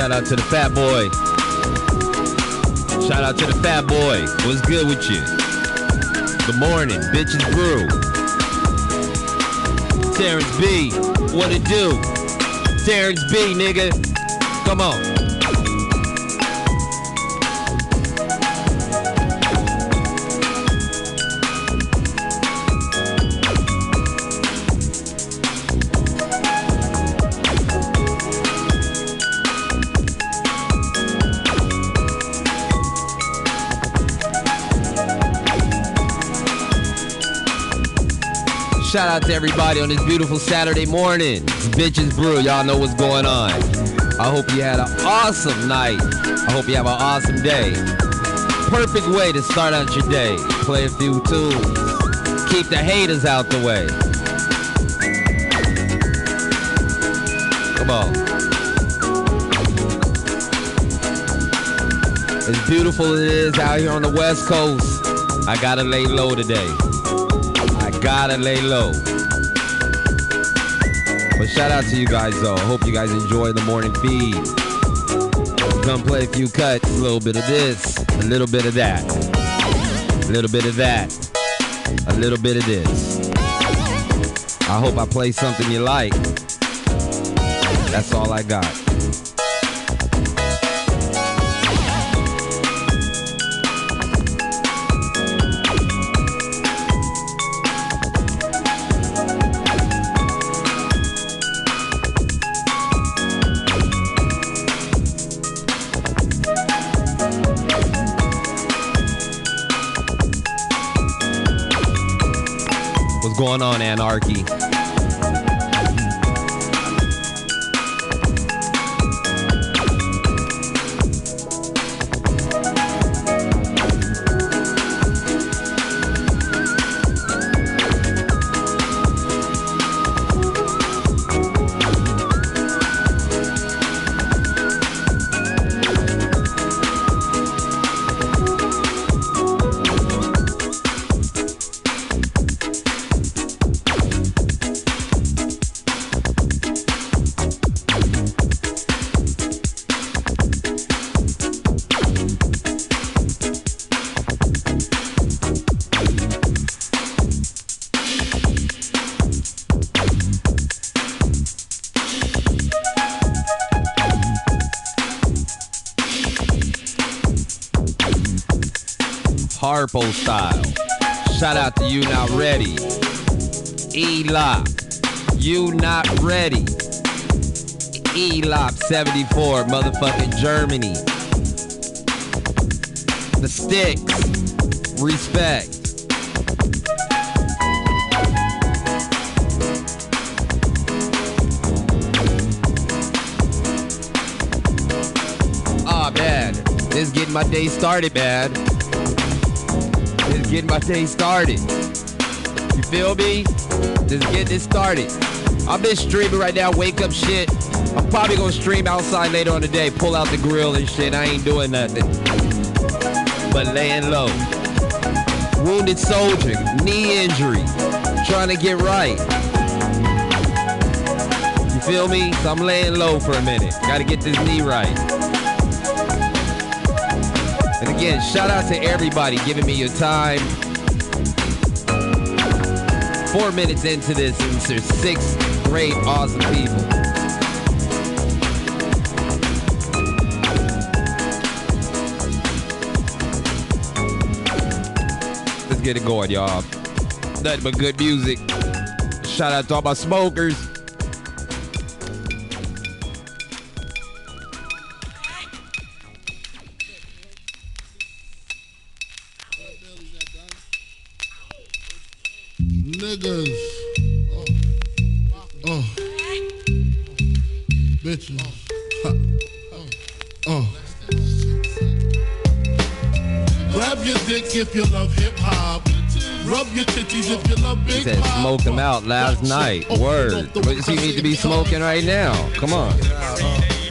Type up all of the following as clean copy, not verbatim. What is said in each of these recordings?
Shout out to the fat boy. Shout out to the fat boy. What's good with you? Good morning, bitches brew. Terrence B, what it do? Terrence B, nigga. Come on. Shout out to everybody on this beautiful Saturday morning. It's Bitches Brew. Y'all know what's going on. I hope you had an awesome night. I hope you have an awesome day. Perfect way to start out your day. Play a few tunes. Keep the haters out the way. Come on. As beautiful as it is out here on the West Coast, I gotta lay low today. Gotta lay low. But shout out to you guys though. I hope you guys enjoy the morning feed. Come play a few cuts, a little bit of this, a little bit of that, a little bit of that, a little bit of this. I hope I play something you like. That's all I got. What's going on, Anarchy? Harpo style. Shout out to You Not Ready. E-Lop. You Not Ready. E-Lop 74, motherfucking Germany. The Sticks. Respect. Oh man, this is getting my day started, man. Just getting my day started. You feel me? Just getting it started. I've been streaming right now, wake up shit. I'm probably gonna stream outside later on the day, pull out the grill and shit. I ain't doing nothing but laying low. Wounded soldier, knee injury, trying to get right. You feel me? So I'm laying low for a minute. Gotta get this knee right. And again, shout out to everybody giving me your time. 4 minutes into this, and there's 6 great, awesome people. Let's get it going, y'all. Nothing but good music. Shout out to all my smokers. Niggas, bitches, grab your dick if you love hip hop. Rub your titties if you love big pop. He said smoke them out last night. Word. What does he need to be smoking right now? Come on.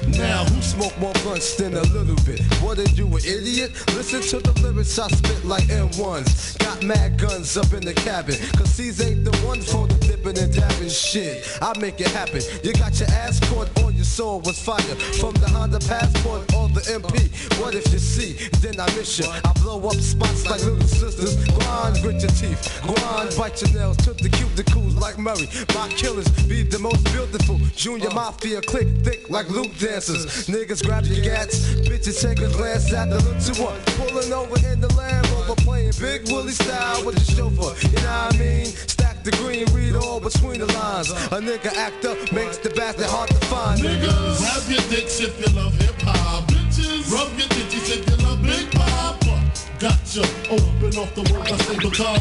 Now, who smoke more blunts than a little bit? What are you, an idiot? Listen to the lyrics I spit like M1s. Got mad guns up in the cabin, cause these ain't the ones for the dipping and dabbing shit. I make it happen. You got your ass caught on your you saw was fire from the Honda Passport or the MP. What if you see, then I miss you. I blow up spots like little sisters. Grind, grit your teeth. Grind, bite your nails. Took the cuticles like Murray. My killers be the most beautiful. Junior Mafia click thick like loop dancers. Niggas grab your gats. Bitches take a glance at the look to one. Pulling over in the Land Rover. Playing Big Willie style with the chauffeur. You know what I mean? Stack the green, read all between the lines. A nigga act up makes the bastard hard to find. Niggas, grab your dicks if you love hip-hop. Bitches, rub your titties if you love Big Papa. Gotcha, open off the words I say because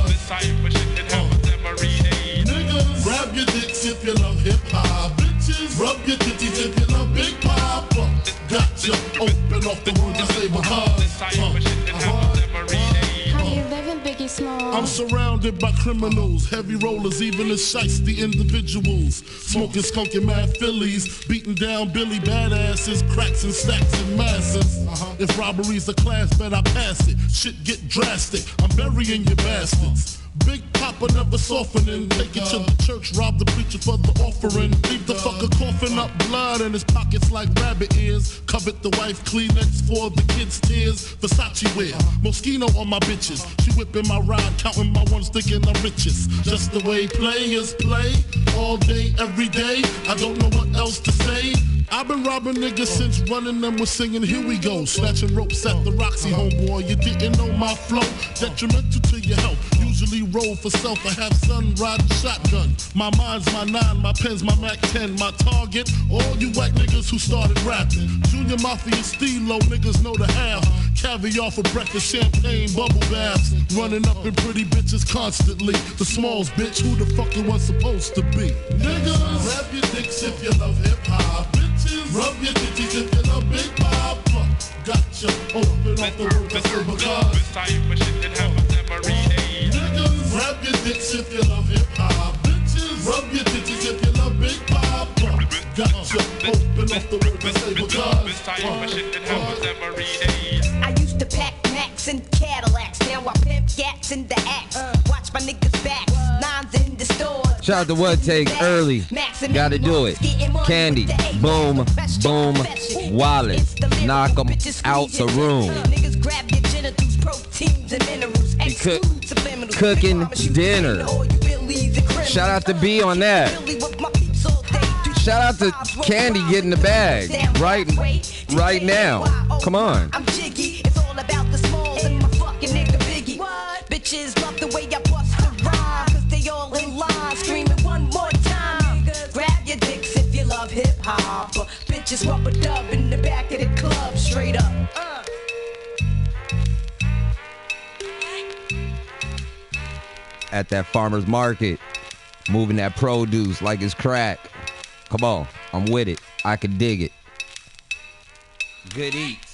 niggas, grab your dicks if you love hip-hop. Bitches, rub your titties if you love Big Papa. Gotcha, open off the words I say because I'm surrounded by criminals, heavy rollers, even the shiesty individuals. Smoking skunk and mad fillies, beating down Billy badasses, cracks and stacks and masses. If robbery's a class, bet I pass it. Shit get drastic, I'm burying your bastards. Big Papa never softening. Take it to the church, rob the preacher for the offering. Leave the fucker coughing up blood in his pockets like rabbit ears. Covet the wife, Kleenex for the kids' tears. Versace wear, Moschino on my bitches. She whipping my ride, counting my ones, thinking I'm richest. Just the way players play, all day, every day. I don't know what else to say. I've been robbing niggas since running them was singing Here We Go. Snatching ropes at the Roxy, homeboy. You didn't know my flow, detrimental to your health. Usually roll for self, I have son riding shotgun. My mind's my 9, my pen's my Mac 10. My target, all you whack niggas who started rapping. Junior Mafia, Stilo, niggas know the half. Caviar for breakfast, champagne, bubble baths. Running up in pretty bitches constantly. The Smalls, bitch, who the fuck it was supposed to be? Niggas, grab your dicks if you love hip-hop. Bitches, rub your titties if you love Big Papa. Gotcha, open up the world, that's the because niggas, grab your dicks if you love hip-hop. Bitches, rub your titties if you love Big Papa. Gotcha, open up the world, that's the because I used to pack Macs and Cadillacs. Now I pimp gats in the axe. Watch my niggas back. Nines in the store. Shout out to What Take Early. Gotta do it. Candy. Boom. Boom. Wallet. Knock 'em out the room. Niggas grab your genitals, proteins and minerals. Cooking dinner. Shout out to B on that. Shout out to Candy getting the bag right now. Come on. I'm jiggy. It's all about the Smalls and my fucking nigga Biggie. Bitches love the way I bust the rhyme, cause they all in line screaming one more time. Grab your dicks if you love hip hop. Bitches rubber dub in the back of the club, straight up. At that farmer's market, moving that produce like it's crack. Come on, I'm with it. I can dig it. Good eats.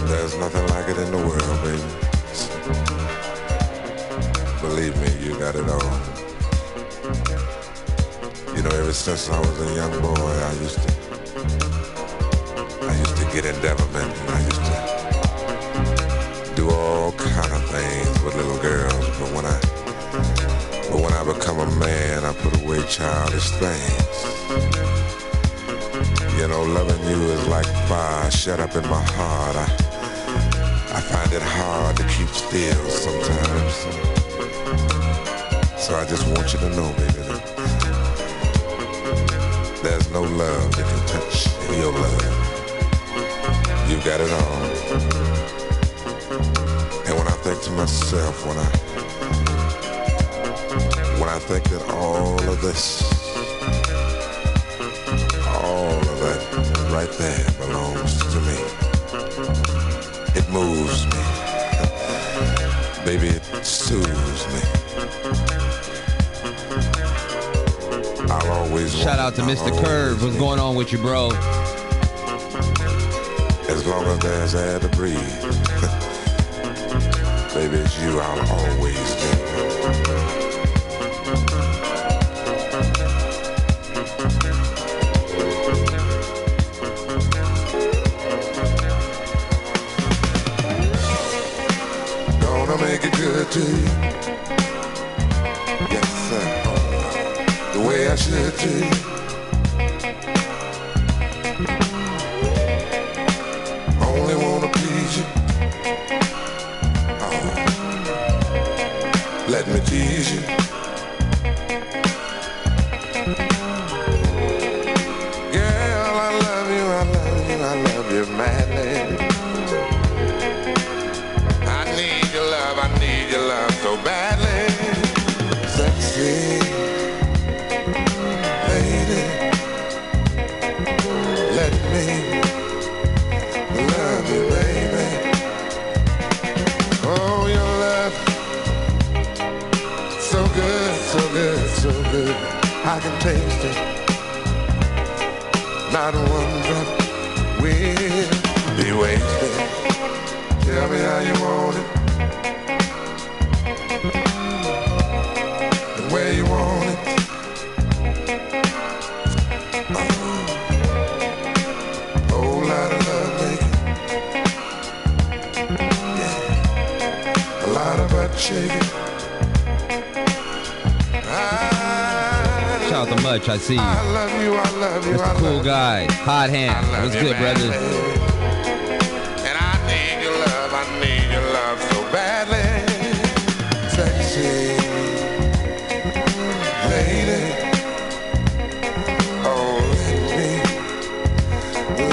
There's nothing like it in the world, baby. got it all. You know, ever since I was a young boy, I used to get in devilment, and I used to do all kind of things with little girls. But when I become a man, I put away childish things. You know, loving you is like fire shut up in my heart. I find it hard to keep still sometimes. So I just want you to know, baby, that there's no love that can touch your love. You got it all. And when I think to myself, when I think that all of this, all of that right there belongs to me, it moves me. Baby, it soothes me. I'll always shout out to Mr. Curve. What's going on with you, bro? As long as there's air to breathe, baby, it's you I'll always need. Gonna make it good to you. Yes, sir. The way I should to you. Only wanna please you. Oh. Let me tease you. Girl, I love you, I love you, I love you madly. I need your love so badly. Sexy lady, let me love you, baby. Oh, your love, so good, so good, so good. I can taste it. Not one drop will be wasted. Tell me how you want it. And where you want it. Whole lot of love making. Yeah. A lot of butt shaking. Shout out to Much, I see you. I love you, I love you, Mr. Cool Guy, hot hand. What's good, brother? And I need your love so badly. Sexy lady, oh, let me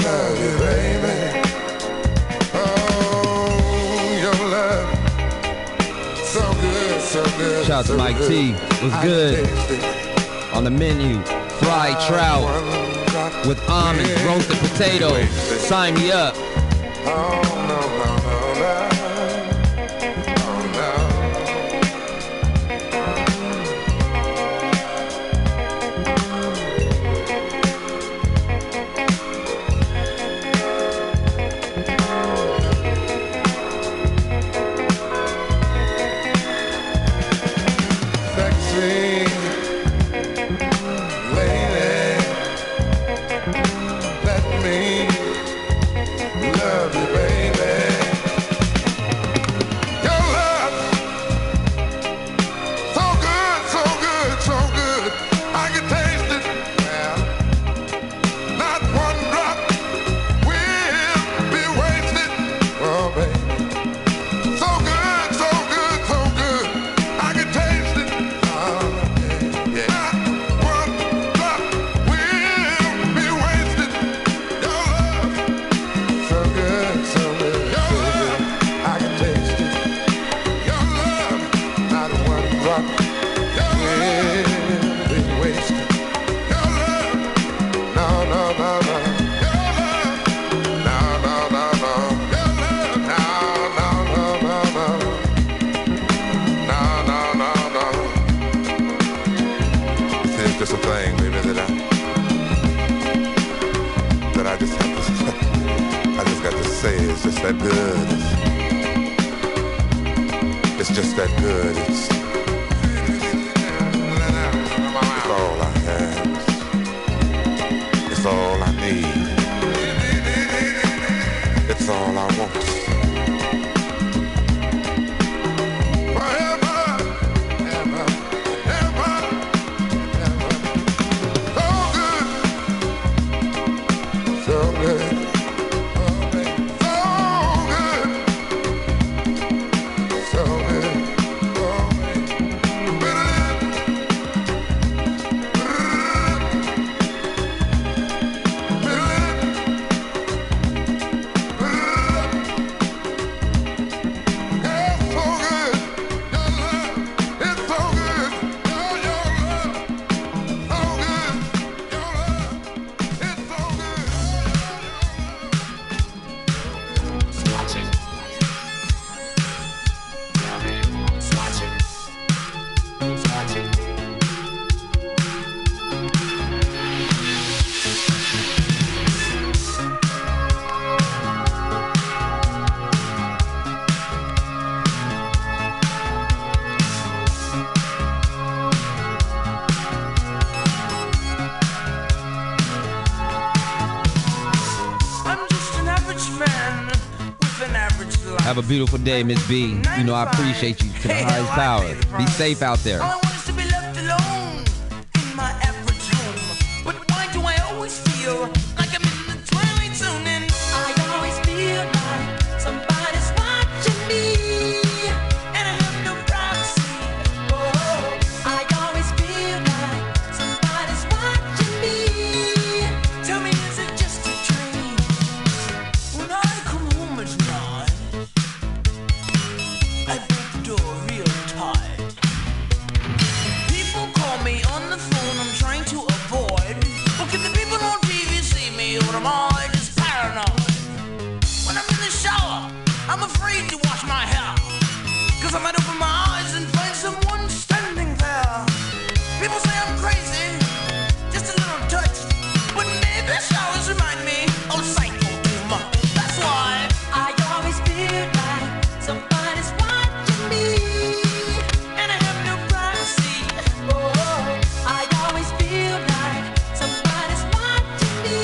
love you, baby. Oh, your love, so good, so good. Shout out to Mike T. What's good? On the menu, fried trout with almonds, roasted potatoes. Sign me up. Oh, no, no, no, no. Oh, no. Sexy lady, let me love you, baby. Your love, so good, so good, so good. I can taste it. Well, not one drop will be wasted. Oh, baby. So good, so good, so good. I can taste it. Oh, yeah, yeah. Not one drop will be wasted. Your love, so good, so good, so good. I can taste it. Your love, not one drop will be wasted. Your love, no, no, no, no. Your love, no, no, no, no. Your love, no, no, no, no, no. No, no, no, no. See, it's just a thing, baby, that I just have to, I just got to say, it's just that good. It's just that good. all I need. It's all I want. Forever, ever, ever, ever. So good, so good. Have a beautiful day, Miss B. You know I appreciate you to the highest power. Be safe out there. All I want is to be left alone in my average home. But why do I always feel like I'm in the twilight zone? And I always feel like somebody's watching me, and I have no privacy. Oh, I always feel like somebody's watching me. Tell me, is it just a dream? When I come home at night, I break the door real tight. People call me on the phone, I'm trying to avoid. But can the people on TV see me, or am I just paranoid? When I'm in the shower, I'm afraid to wash my hair, 'cause I might open my eyes and find someone standing there. People say I'm crazy, just a little touch, but maybe showers remind me of psycho too much. That's why I always feel like somebody's watching me, and I have no privacy. Oh, I always feel like somebody's watching me,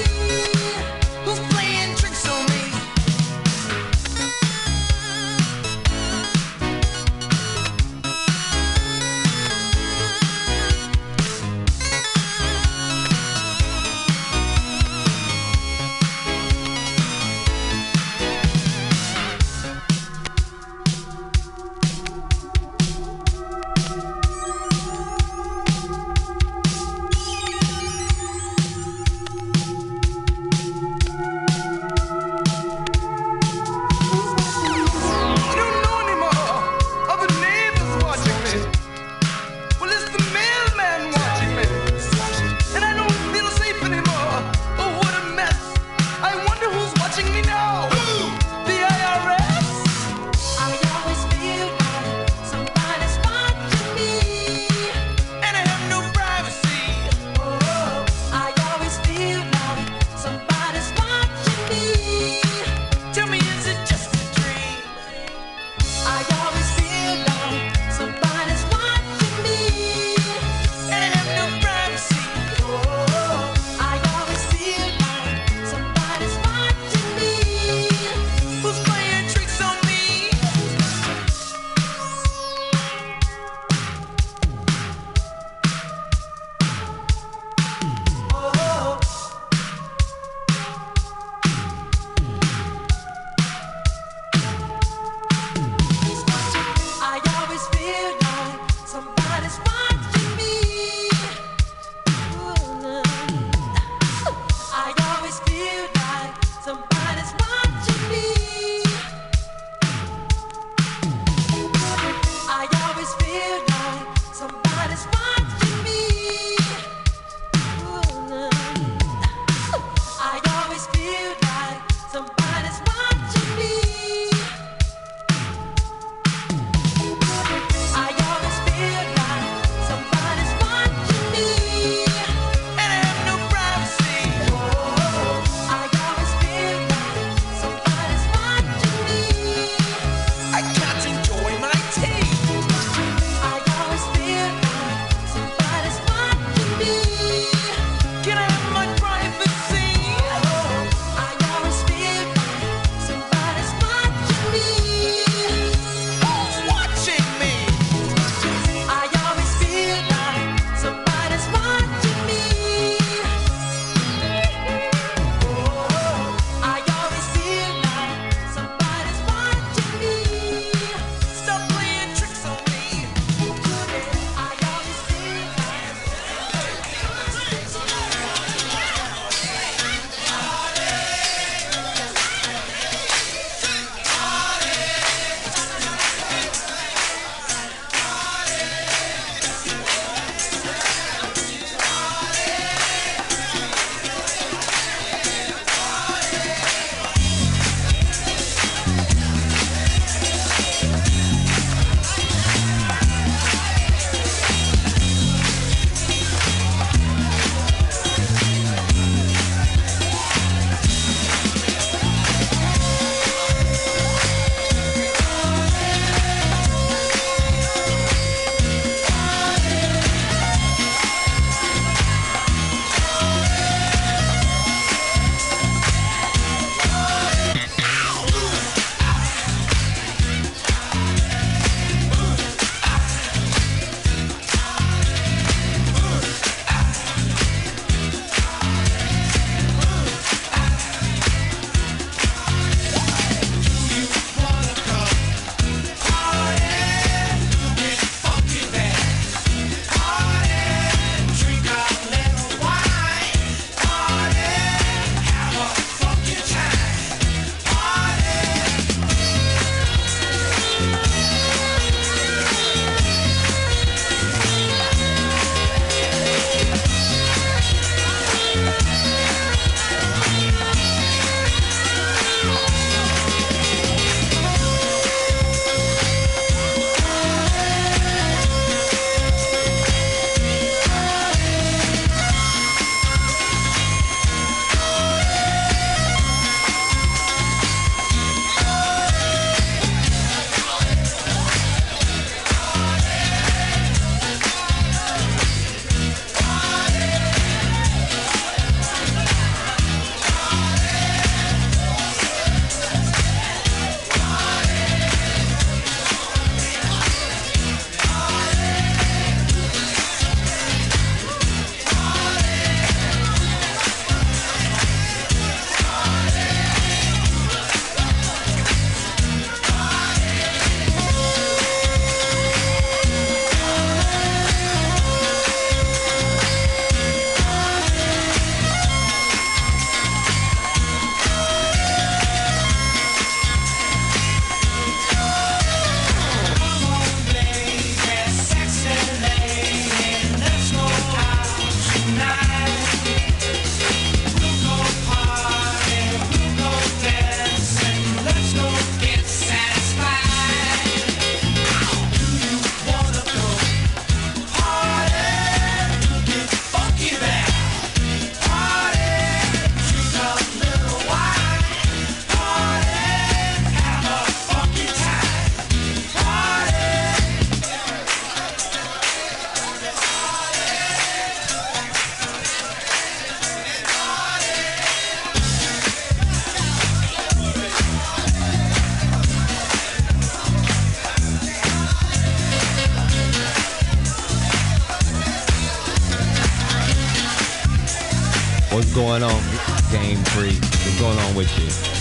What's going on, Game Freak? What's going on with you?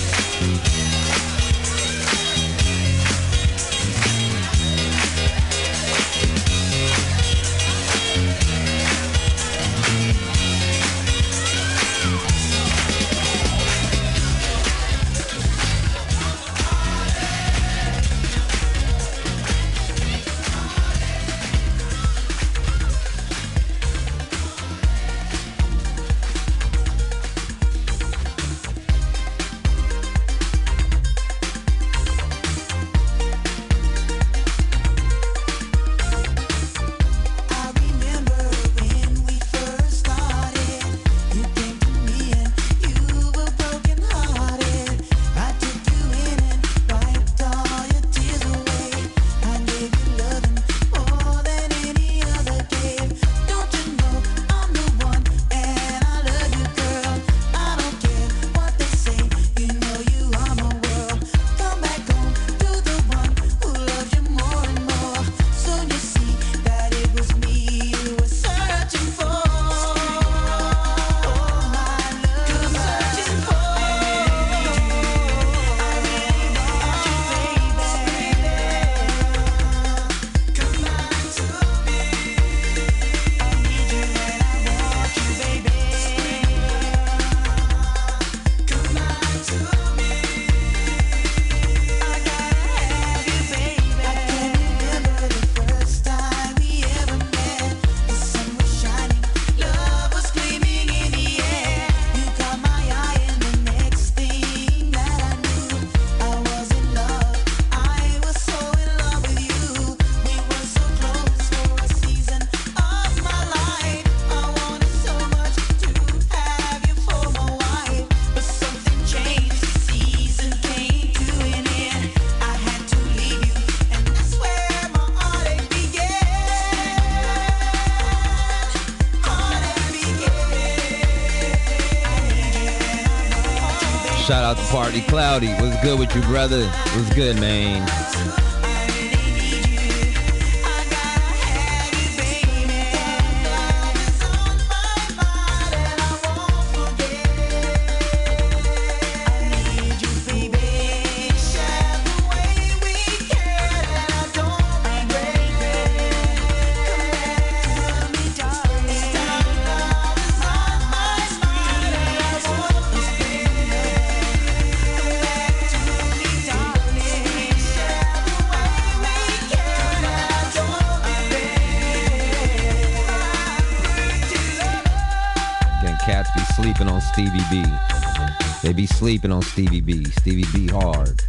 Shout out to Party Cloudy. What's good with you, brother? What's good, man? Cats be sleeping on Stevie B. They be sleeping on Stevie B. Stevie B hard.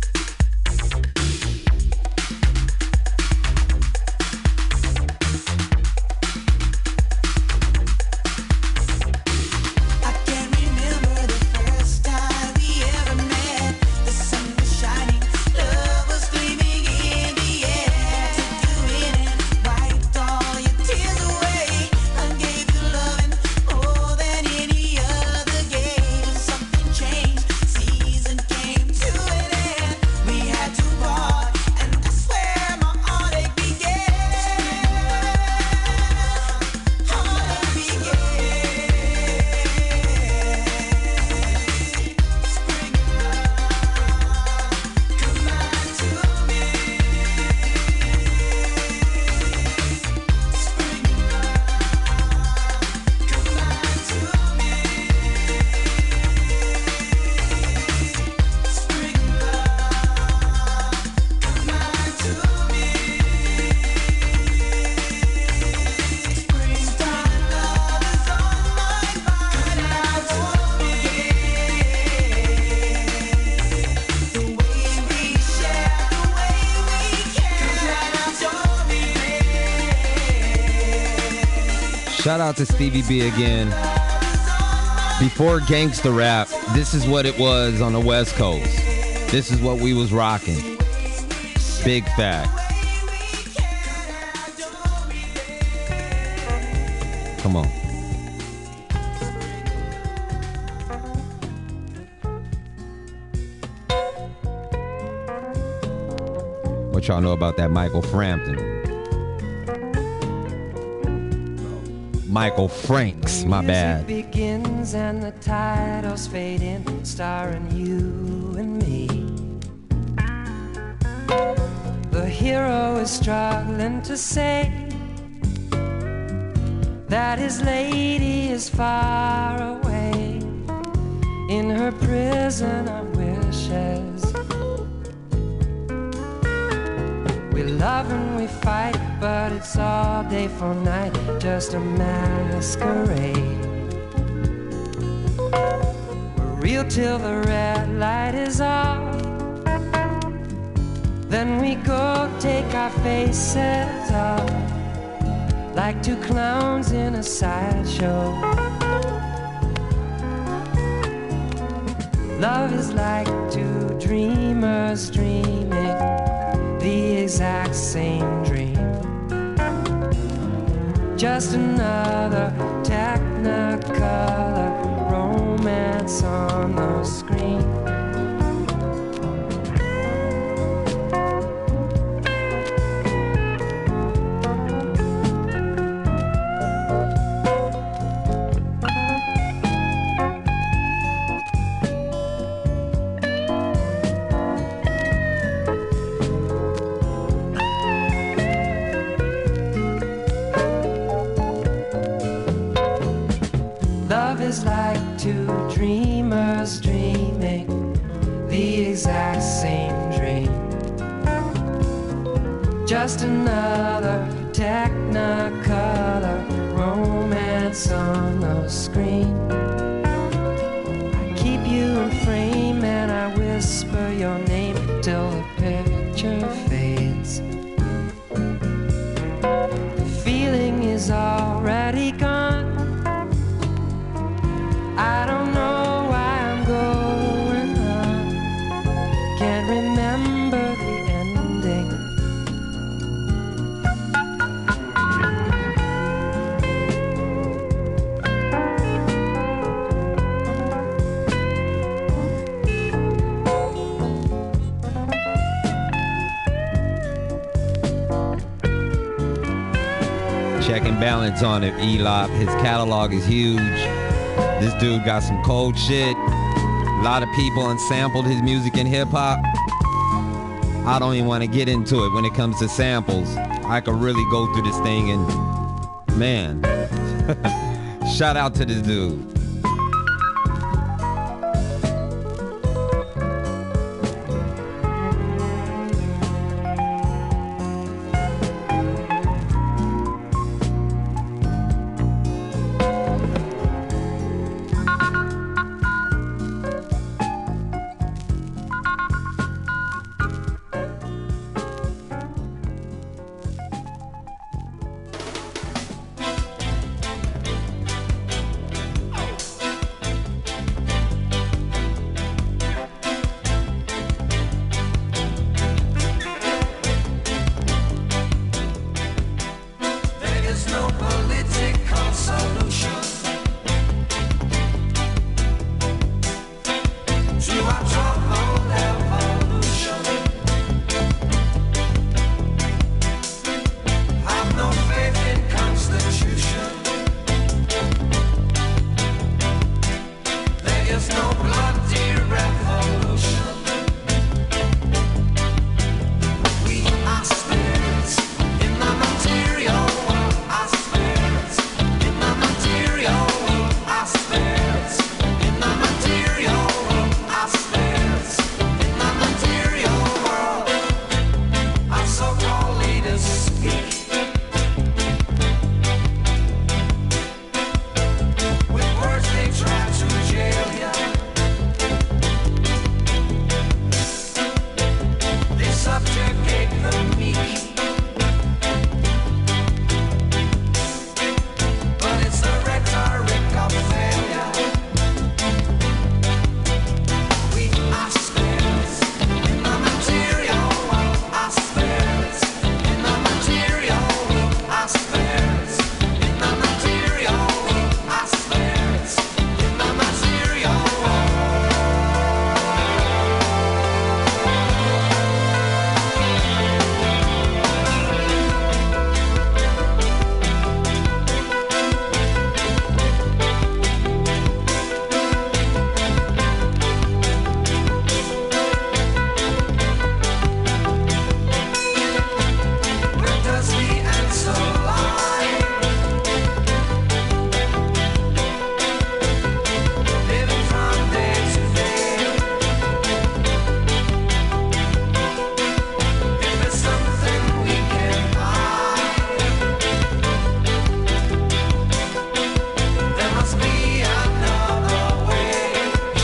Shout out to Stevie B again. Before gangsta rap, this is what it was on the West Coast. This is what we was rocking. Big fact. Come on. What y'all know about that Michael Frampton? Michael Franks, my bad. Music begins and the titles fade in, starring you and me. The hero is struggling to say that his lady is far away in her prison of wishes. We love and we fight, but it's all day for night, just a masquerade. We're real till the red light is off, then we go take our faces off like two clowns in a sideshow. Love is like two dreamers dreaming the exact same dream. Just another technicolor romance on the screen. Is like two dreamers dreaming the exact same dream. Just another technicolor romance on the screen. I keep you in frame and I whisper your name till the picture fades. The feeling is already gone. I don't know why I'm going on. Can't remember the ending. Check and balance on it, Elop. His catalog is huge. This dude got some cold shit. A lot of people unsampled his music in hip-hop. I don't even want to get into it when it comes to samples. I could really go through this thing and, man, shout out to this dude.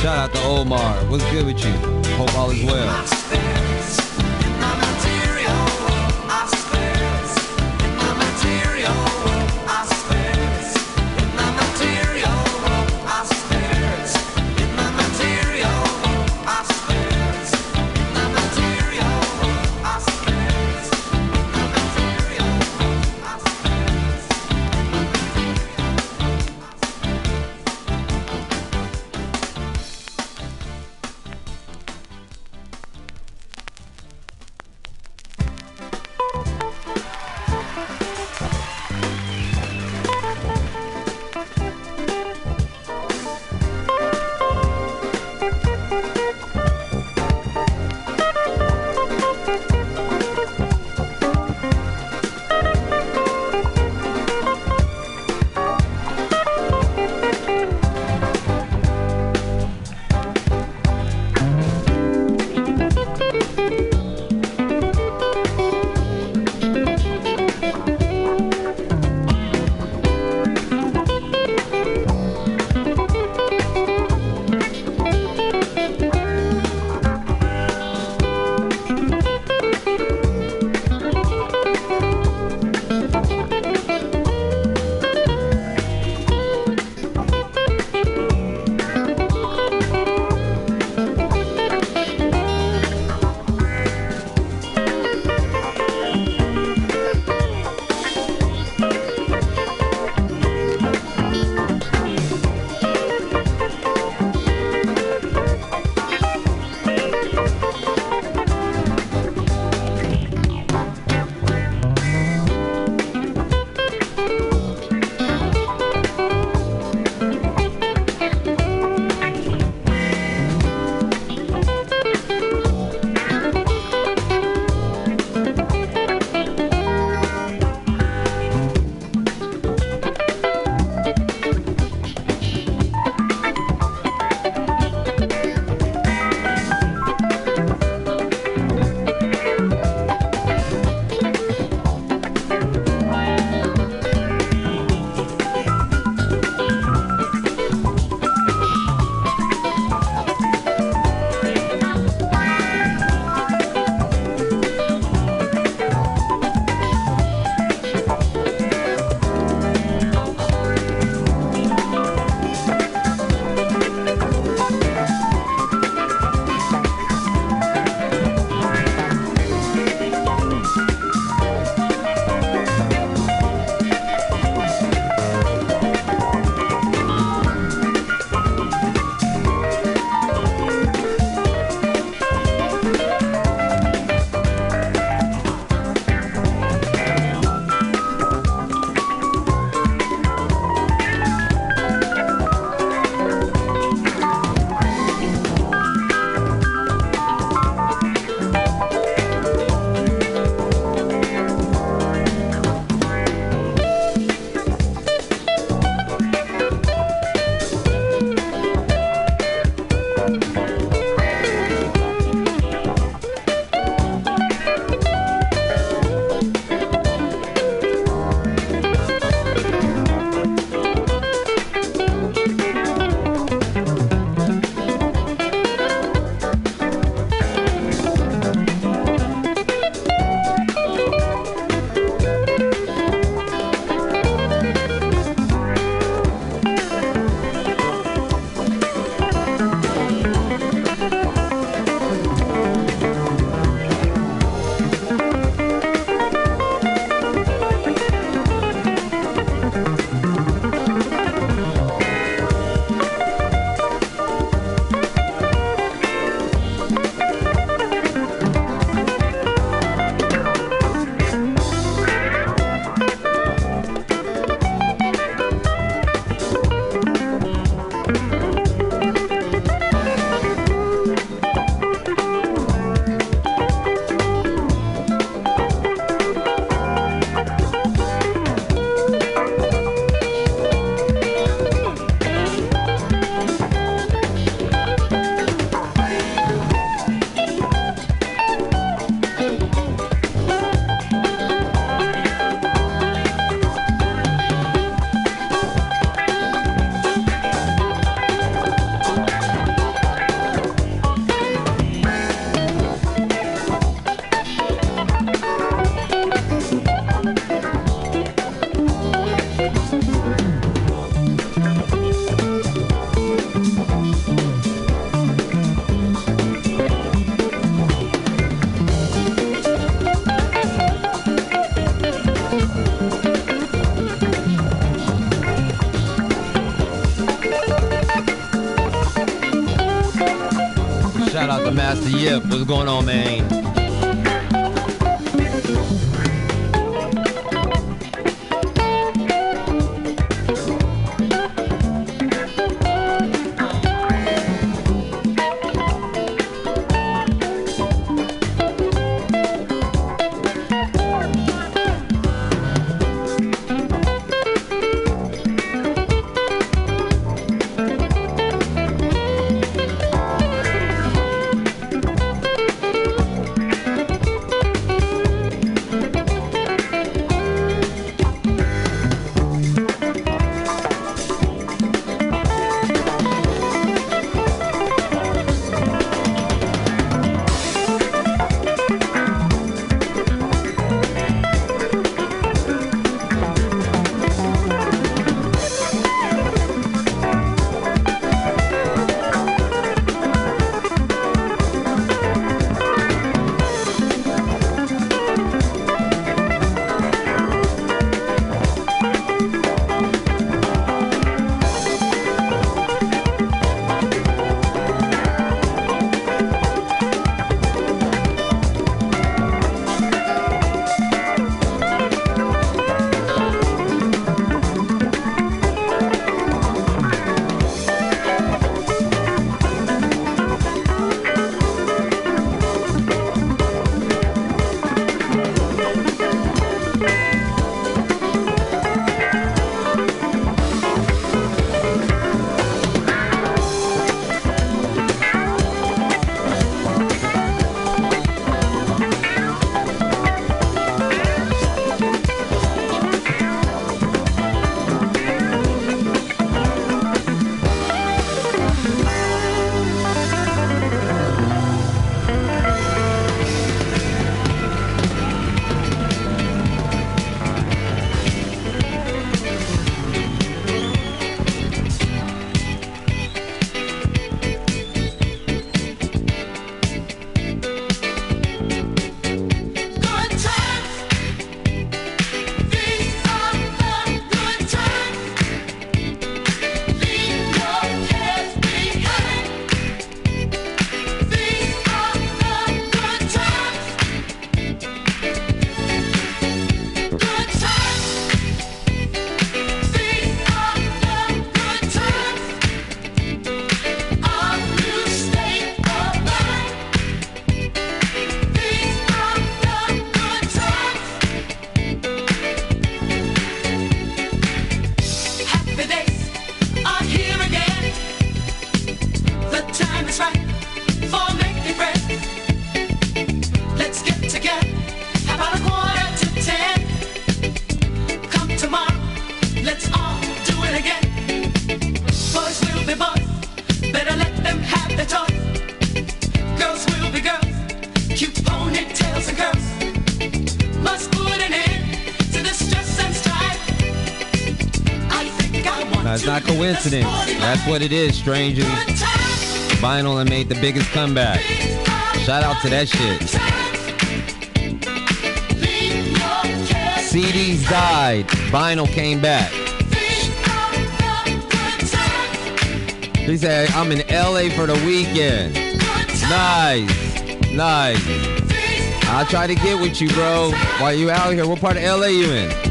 Shout out to Omar. What's good with you? Hope all is well. Shout out to Master Yip. What's going on, man? It's not coincidence. That's what it is, strangers. Vinyl and made the biggest comeback. Shout out to that shit. CDs died. Vinyl came back. He said, I'm in LA for the weekend. Nice. Nice. I'll try to get with you, bro. While you out here, what part of LA you in?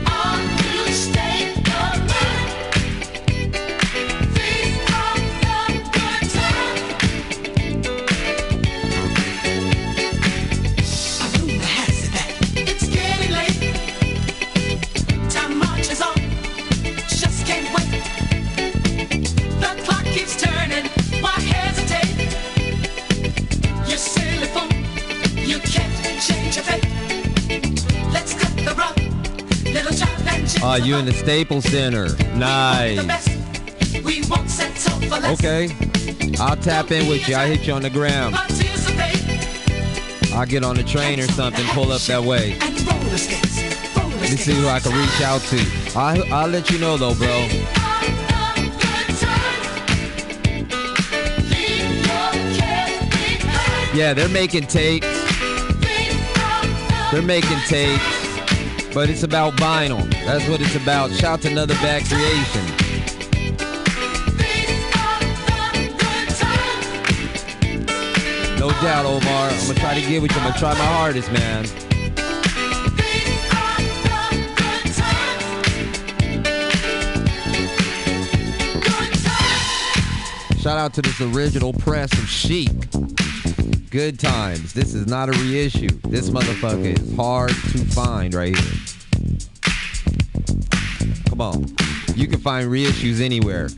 You in the Staples Center. Nice. Okay. I'll tap in with you. I'll hit you on the ground. I'll get on the train or something, pull up that way. Let me see who I can reach out to. I'll let you know though, bro. Yeah, they're making tapes. They're making tapes. But it's about vinyl. That's what it's about. Shout to Another Bad Creation. No doubt, Omar. I'm gonna try to get with you. I'm gonna try my hardest, man. Shout out to this original press of Chic. Good times. This is not a reissue. This motherfucker is hard to find right here. Come on. You can find reissues anywhere.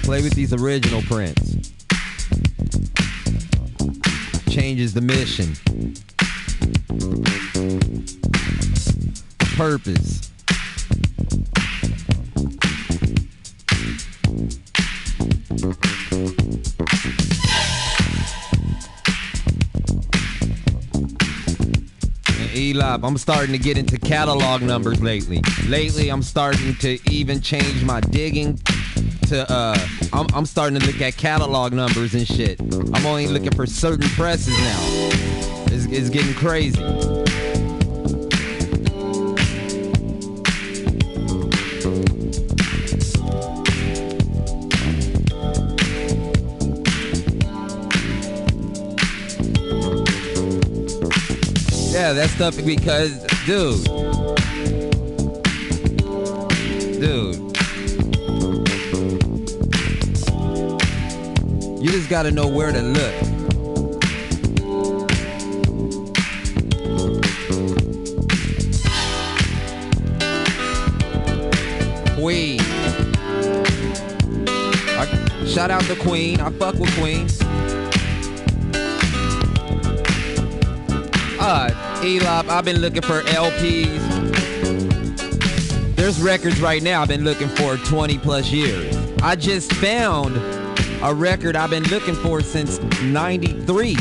Play with these original prints. Changes the mission. Purpose. E-Lop, I'm starting to get into catalog numbers lately. Lately, I'm starting to even change my digging to, I'm starting to look at catalog numbers and shit. I'm only looking for certain presses now. It's getting crazy. Yeah, that stuff because, dude, you just gotta know where to look. Queen. Shout out to Queen. I fuck with Queen. E-Lop, I've been looking for LPs. There's records right now I've been looking for 20 plus years. I just found a record I've been looking for since 93.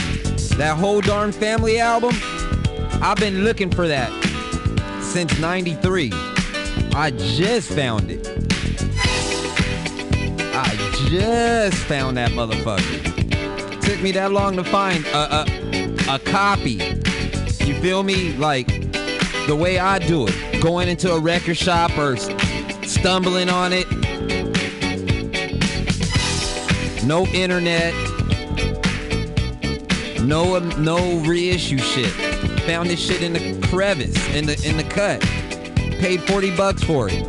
That whole darn family album, I've been looking for that since 93. I just found it. I just found that motherfucker. Took me that long to find a copy. You feel me? Like, the way I do it. Going into a record shop or stumbling on it. No internet. No reissue shit. Found this shit in the crevice, in the cut. Paid $40 for it.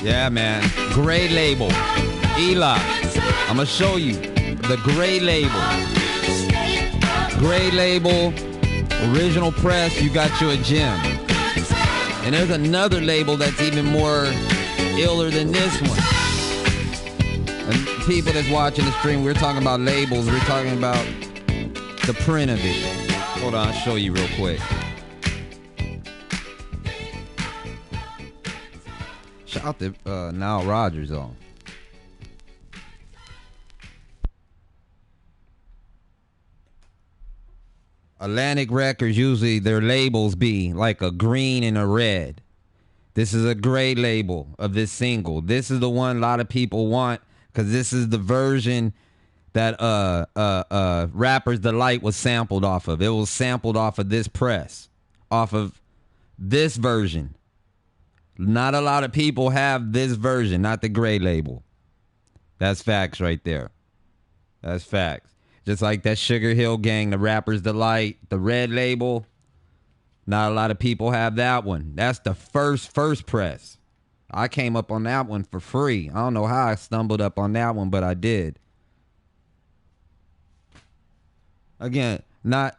Yeah, man. Gray label. E-Lop. I'm going to show you the gray label. Gray label. Original press. You got you a gem. And there's another label that's even more iller than this one. And people that's watching the stream, we're talking about labels. We're talking about the print of it. Hold on, I'll show you real quick. Shout out to Nile Rodgers on. Atlantic Records, usually their labels be like a green and a red. This is a gray label of this single. This is the one a lot of people want because this is the version that Rapper's Delight was sampled off of. It was sampled off of this press, off of this version. Not a lot of people have this version, not the gray label. That's facts right there. That's facts. Just like that Sugar Hill Gang, the Rapper's Delight, the red label. Not a lot of people have that one. That's the first press. I came up on that one for free. I don't know how I stumbled up on that one, but I did. Again, not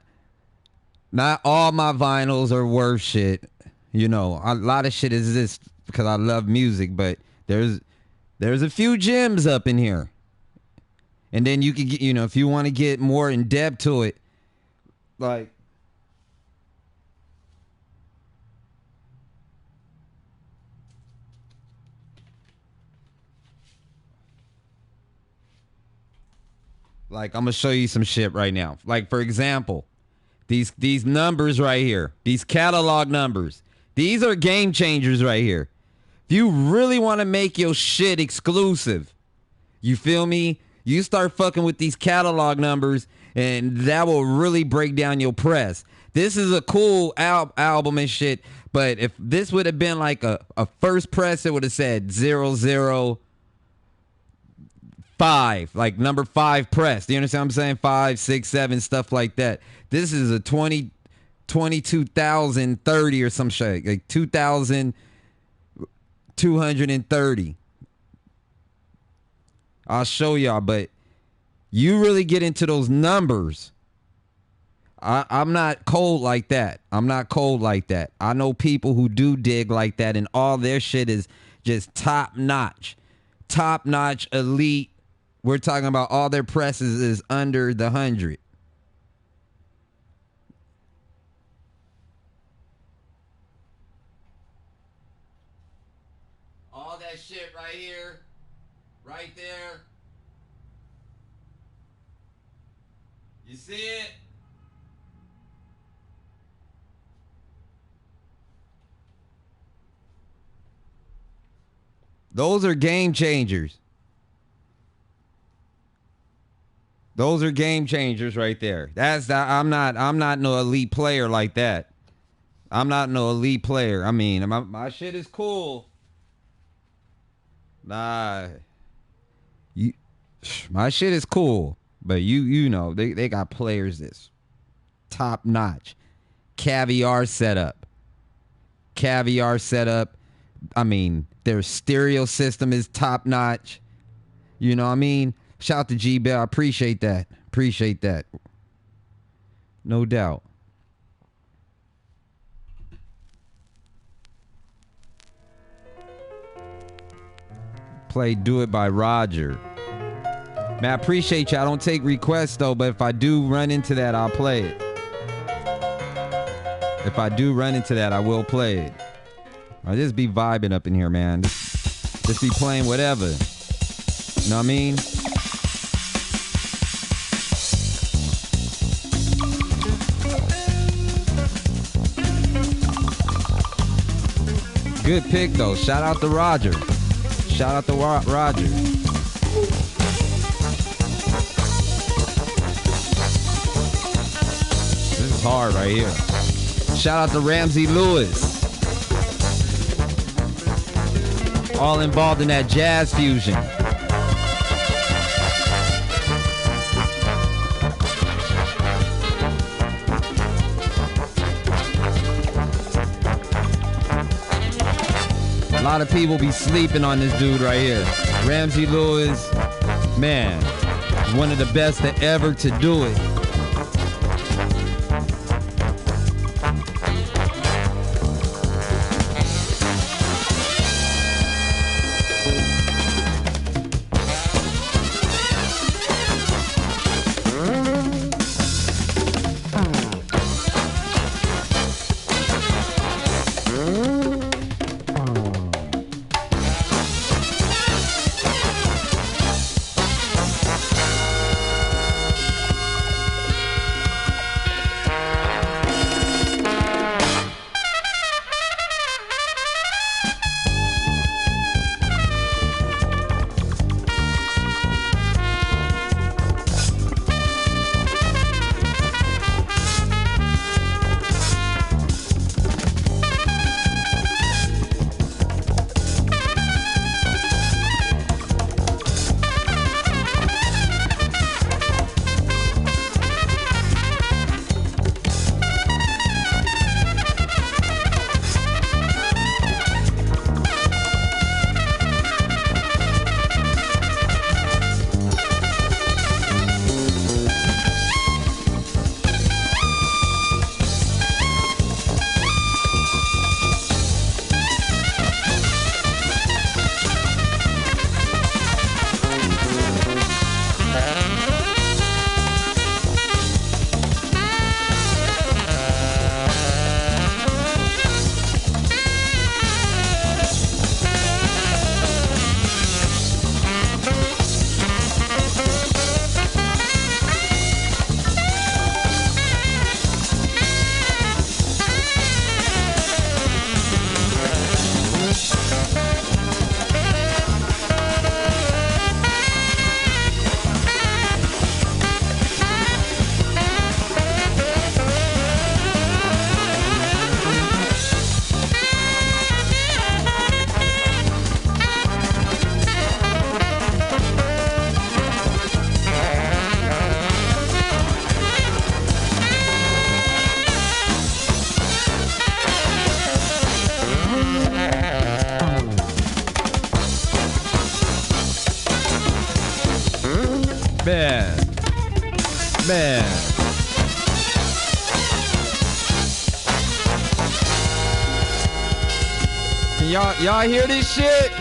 all my vinyls are worth shit. You know, a lot of shit is this because I love music, but there's a few gems up in here. And then you can get, you know, if you want to get more in depth to it, like I'm gonna show you some shit right now. Like, for example, these numbers right here, these catalog numbers, these are game changers right here. If you really want to make your shit exclusive, you feel me? You start fucking with these catalog numbers, and that will really break down your press. This is a cool album and shit, but if this would have been like a first press, it would have said 005, like number 5 press. Do you understand what I'm saying? 5, 6, 7, stuff like that. This is a 22,030 or some shit, like 2,230. I'll show y'all, but you really get into those numbers. I'm not cold like that. I'm not cold like that. I know people who do dig like that, and all their shit is just top notch elite. We're talking about all their presses is under the 100. All that shit right here. Right there. You see it? Those are game changers. Those are game changers right there. I'm not no elite player like that. I'm not no elite player. I mean, my shit is cool. Nah. My shit is cool, but you know they got players that's top notch. Caviar setup. I mean, their stereo system is top notch. You know what I mean? Shout out to G Bell. I appreciate that. No doubt. Play Do It by Roger. Man, I appreciate you. I don't take requests, though, but if I do run into that, I'll play it. If I do run into that, I will play it. I just be vibing up in here, man. Just be playing whatever. You know what I mean? Good pick, though. Shout out to Roger. Roger. This is hard right here. Shout out to Ramsey Lewis. All involved in that jazz fusion. A lot of people be sleeping on this dude right here. Ramsey Lewis, man, one of the best to ever to do it. Man. Can y'all hear this shit?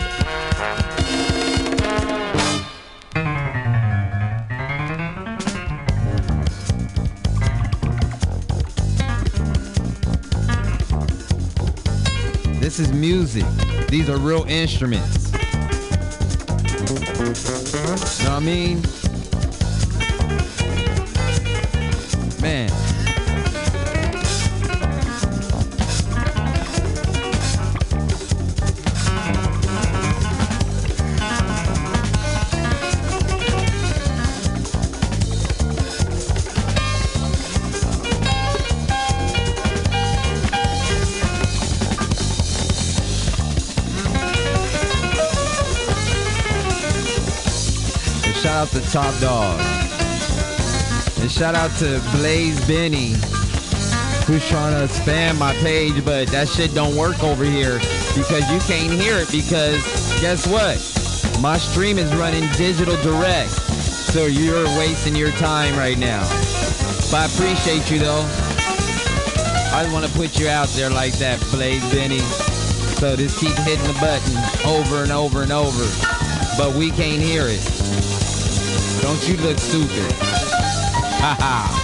This is music. These are real instruments. Know what I mean? Man. Shout out to Top Dog. And shout out to Blaze Benny, who's trying to spam my page, but that shit don't work over here because you can't hear it because guess what? My stream is running digital direct. So you're wasting your time right now. But I appreciate you though. I just want to put you out there like that, Blaze Benny. So just keep hitting the button over and over and over. But we can't hear it. Don't you look stupid. Ha ha.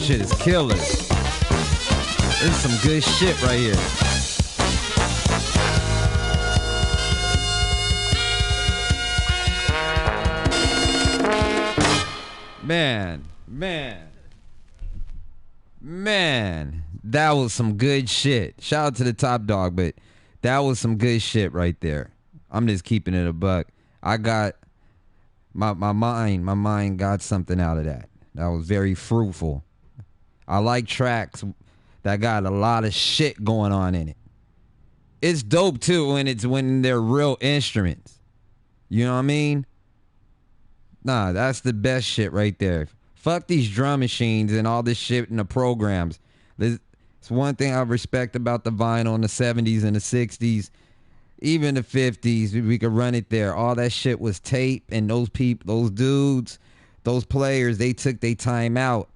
Shit is killer. This is some good shit right here. Man, that was some good shit. Shout out to the Top Dog, but that was some good shit right there. I'm just keeping it a buck. I got my mind got something out of that. That was very fruitful. I like tracks that got a lot of shit going on in it. It's dope too when they're real instruments. You know what I mean? Nah, that's the best shit right there. Fuck these drum machines and all this shit in the programs. It's one thing I respect about the vinyl in the 70s and the 60s, even the 50s. We could run it there. All that shit was tape, and those people, those dudes, those players, they took their time out.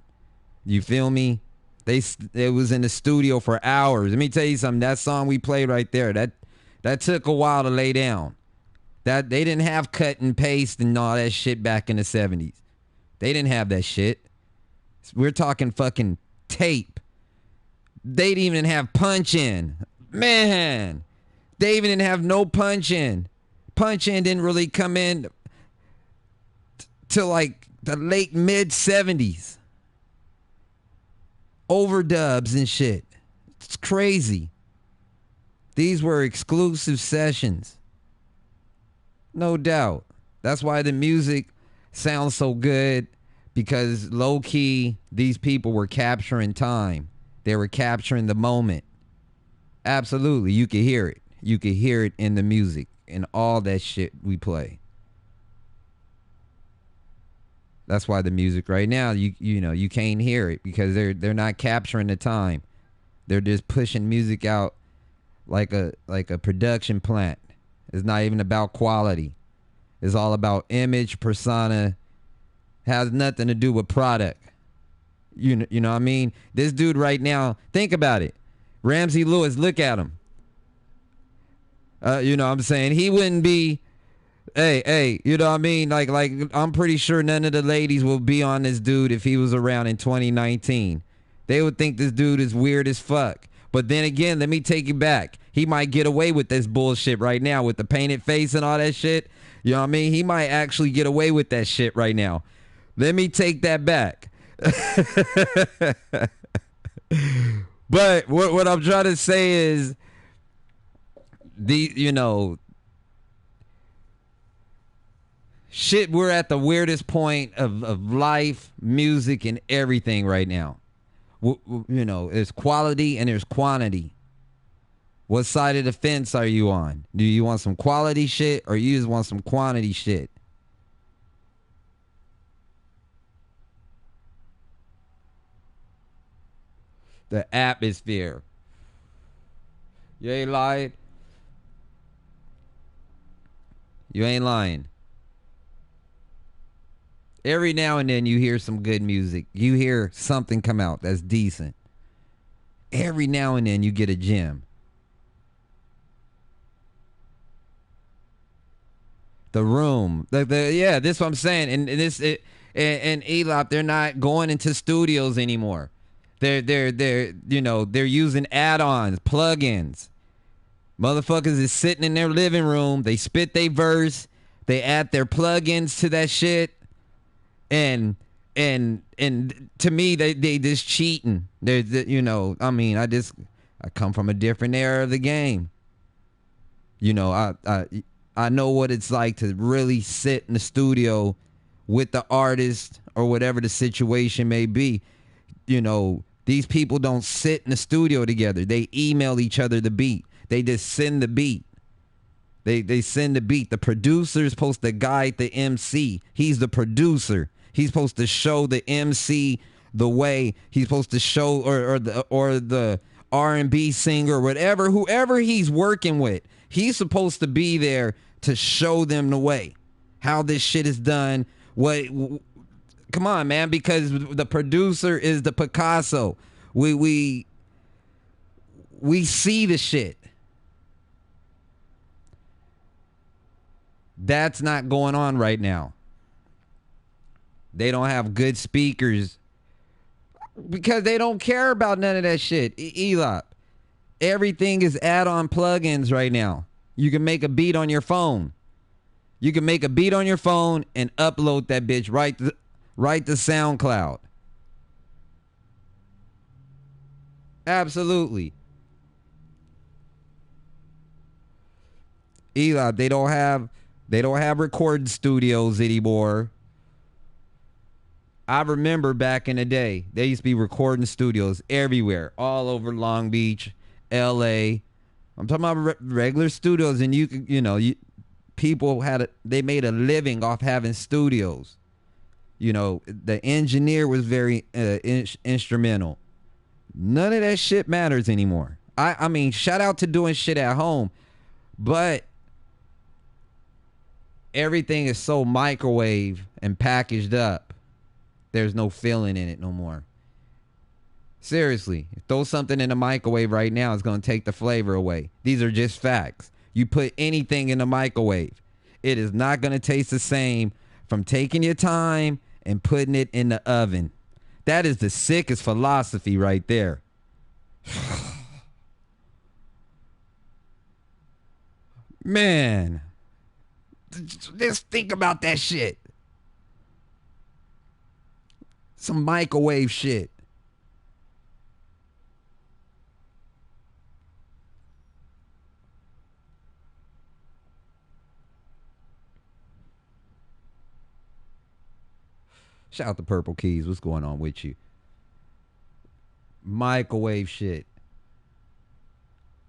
You feel me? It was in the studio for hours. Let me tell you something. That song we played right there, that took a while to lay down. That they didn't have cut and paste and all that shit back in the 70s. They didn't have that shit. We're talking fucking tape. They didn't even have punch in. Man, they even didn't have no punch in. Punch in didn't really come in till like the late mid 70s. Overdubs and shit. It's crazy. These were exclusive sessions. No doubt. That's why the music sounds so good, because low key, these people were capturing time. They were capturing the moment. Absolutely. You could hear it. You could hear it in the music and all that shit we play. That's why the music right now, you know, you can't hear it because they're not capturing the time. They're just pushing music out like a production plant. It's not even about quality. It's all about image, persona. Has nothing to do with product. You know what I mean? This dude right now, think about it. Ramsey Lewis, look at him. You know what I'm saying? He wouldn't be... Hey, you know what I mean? Like I'm pretty sure none of the ladies will be on this dude if he was around in 2019. They would think this dude is weird as fuck. But then again, let me take you back. He might get away with this bullshit right now with the painted face and all that shit. You know what I mean? He might actually get away with that shit right now. Let me take that back. But what I'm trying to say is shit, we're at the weirdest point of life, music, and everything right now. There's quality and there's quantity. What side of the fence are you on? Do you want some quality shit or you just want some quantity shit? The atmosphere. You ain't lying. You ain't lying. Every now and then you hear some good music. You hear something come out that's decent. Every now and then you get a gem. The Room. Yeah, this is what I'm saying. And Elop, they're not going into studios anymore. They're using add-ons, plugins. Motherfuckers is sitting in their living room. They spit their verse. They add their plugins to that shit. And to me, they just cheating. I come from a different era of the game. I know what it's like to really sit in the studio with the artist or whatever the situation may be. These people don't sit in the studio together. They email each other the beat. They just send the beat. They send the beat. The producer is supposed to guide the MC. He's the producer. He's supposed to show the MC the way. He's supposed to show or the R&B singer, whatever, whoever he's working with. He's supposed to be there to show them the way, how this shit is done. Come on, man, because the producer is the Picasso. We see the shit. That's not going on right now. They don't have good speakers because they don't care about none of that shit. Elop. Everything is add-on plugins right now. You can make a beat on your phone. You can make a beat on your phone and upload that bitch right to SoundCloud. Absolutely. Elop, they don't have recording studios anymore. I remember back in the day, there used to be recording studios everywhere, all over Long Beach, LA. I'm talking about regular studios, and people they made a living off having studios. The engineer was very instrumental. None of that shit matters anymore. I mean, shout out to doing shit at home, but everything is so microwave and packaged up. There's no feeling in it no more. Seriously, throw something in the microwave right now, it's going to take the flavor away. These are just facts. You put anything in the microwave, it is not going to taste the same from taking your time and putting it in the oven. That is the sickest philosophy right there. Man, just think about that shit. Some microwave shit. Shout out to Purple Keys. What's going on with you? Microwave shit.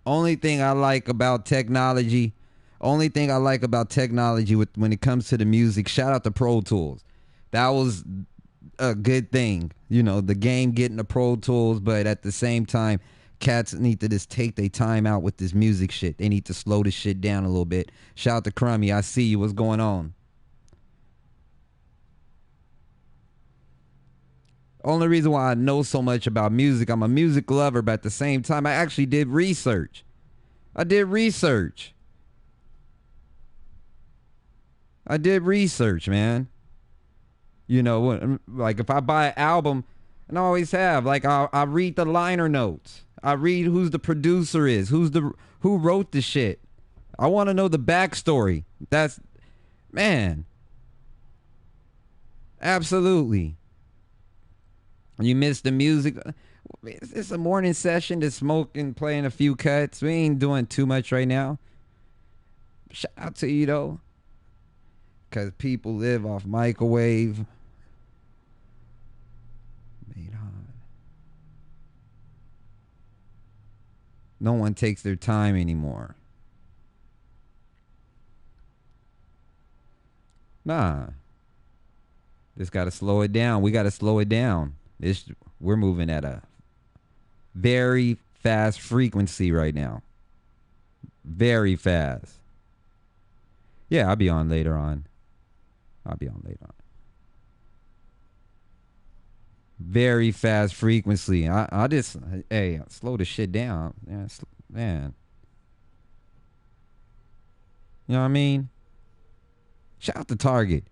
Only thing I like about technology when it comes to the music, shout out to Pro Tools. That was a good thing. The game getting the Pro Tools, but at the same time, cats need to just take their time out with this music shit. They need to slow this shit down a little bit. Shout out to Crummy. I see you. What's going on? Only reason why I know so much about music, I'm a music lover, but at the same time, I actually did research. I did research, man. Like if I buy an album, and I always have, like I read the liner notes. I read who's the producer is, who wrote the shit. I want to know the backstory. That's, man. Absolutely. You miss the music. It's a morning session to smoke and playing a few cuts. We ain't doing too much right now. Shout out to you though. Because people live off microwave. Made hot. No one takes their time anymore. Nah. Just got to slow it down. We got to slow it down. We're moving at a very fast frequency right now. Very fast. Yeah, I'll be on later on. Very fast frequency. I just, hey, slow the shit down. Yeah, man. You know what I mean? Shout out to Target.